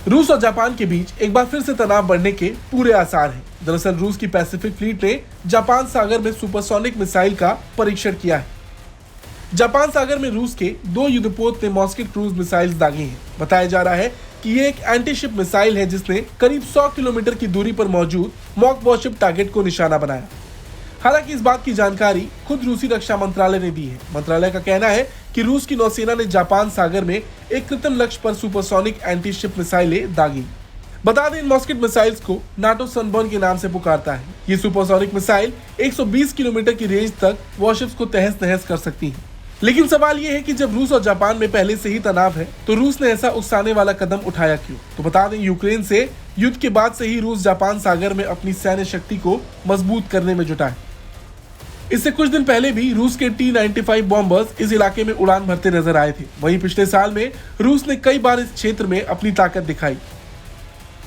रूस और जापान के बीच एक बार फिर से तनाव बढ़ने के पूरे आसार हैं। दरअसल रूस की पैसिफिक फ्लीट ने जापान सागर में सुपरसोनिक मिसाइल का परीक्षण किया है। जापान सागर में रूस के 2 युद्धपोत ने मॉस्किट क्रूज मिसाइल्स दागी हैं। बताया जा रहा है कि ये एक एंटीशिप मिसाइल है जिसने करीब 100 किलोमीटर की दूरी पर मौजूद मॉक वॉरशिप टारगेट को निशाना बनाया। हालांकि इस बात की जानकारी खुद रूसी रक्षा मंत्रालय ने दी है। मंत्रालय का कहना है कि रूस की नौसेना ने जापान सागर में एक कृत्रिम लक्ष्य पर सुपरसोनिक एंटीशिप मिसाइलें दागी। बता दें, इन मॉस्किट मिसाइल्स को नाटो सनबर्न के नाम से पुकारता है। ये सुपरसोनिक मिसाइल 120 किलोमीटर की रेंज तक वॉरशिप्स को तहस नहस कर सकती है। लेकिन सवाल ये है कि जब रूस और जापान में पहले से ही तनाव है तो रूस ने ऐसा उकसाने वाला कदम उठाया क्यों? तो बता दें, यूक्रेन से युद्ध के बाद से ही रूस जापान सागर में अपनी सैन्य शक्ति को मजबूत करने में जुटा है। इससे कुछ दिन पहले भी रूस के T-95 बॉम्बर्स इस इलाके में उड़ान भरते नजर आए थे। वहीं पिछले साल में रूस ने कई बार इस क्षेत्र में अपनी ताकत दिखाई।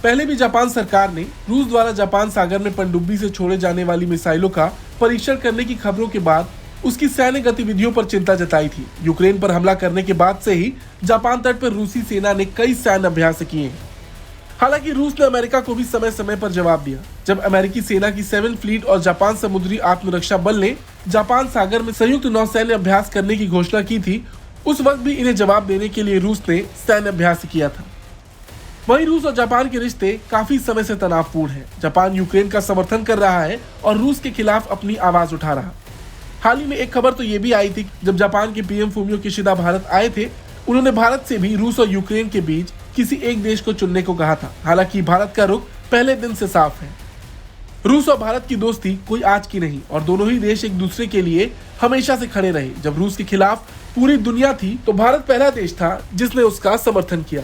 पहले भी जापान सरकार ने रूस द्वारा जापान सागर में पनडुब्बी से छोड़े जाने वाली मिसाइलों का परीक्षण करने की खबरों के बाद उसकी सैन्य गतिविधियों पर चिंता जताई थी। यूक्रेन पर हमला करने के बाद से ही जापान तट पर रूसी सेना ने कई सैन्य अभ्यास किए हैं। हालांकि रूस ने अमेरिका को भी समय समय पर जवाब दिया। जब अमेरिकी सेना की 7 फ्लीट और जापान समुद्री आत्मरक्षा बल ने जापान सागर में संयुक्त नौसैन्य अभ्यास करने की घोषणा की थी, उस वक्त भी इन्हें जवाब देने के लिए रूस ने सैन्य अभ्यास किया था। वहीं रूस और जापान के रिश्ते काफी समय से तनावपूर्ण हैं। जापान यूक्रेन का समर्थन कर रहा है और रूस के खिलाफ अपनी आवाज उठा रहा। हाल ही में एक खबर तो ये भी आई थी, जब जापान के पीएम फूमियो किशिदा भारत आए थे, उन्होंने भारत से भी रूस और यूक्रेन के बीच किसी एक देश को चुनने को कहा था। हालांकि भारत का रुख पहले दिन से साफ है। रूस और भारत की दोस्ती कोई आज की नहीं और दोनों ही देश एक दूसरे के लिए हमेशा से खड़े रहे। जब रूस के खिलाफ पूरी दुनिया थी तो भारत पहला देश था जिसने उसका समर्थन किया।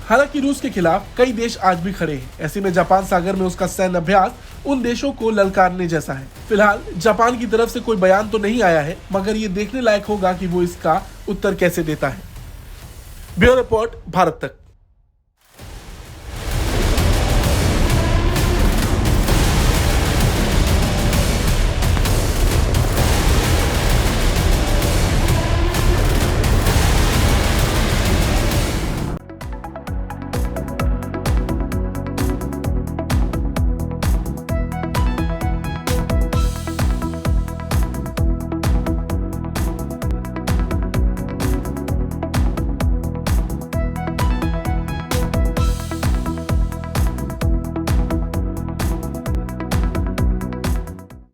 हालांकि रूस के खिलाफ कई देश आज भी खड़े हैं। ऐसे में जापान सागर में उसका सैन्य अभ्यास उन देशों को ललकारने जैसा है। फिलहाल जापान की तरफ से कोई बयान तो नहीं आया है, मगर ये देखने लायक होगा कि वो इसका उत्तर कैसे देता है। ब्यूरो रिपोर्ट, भारत तक।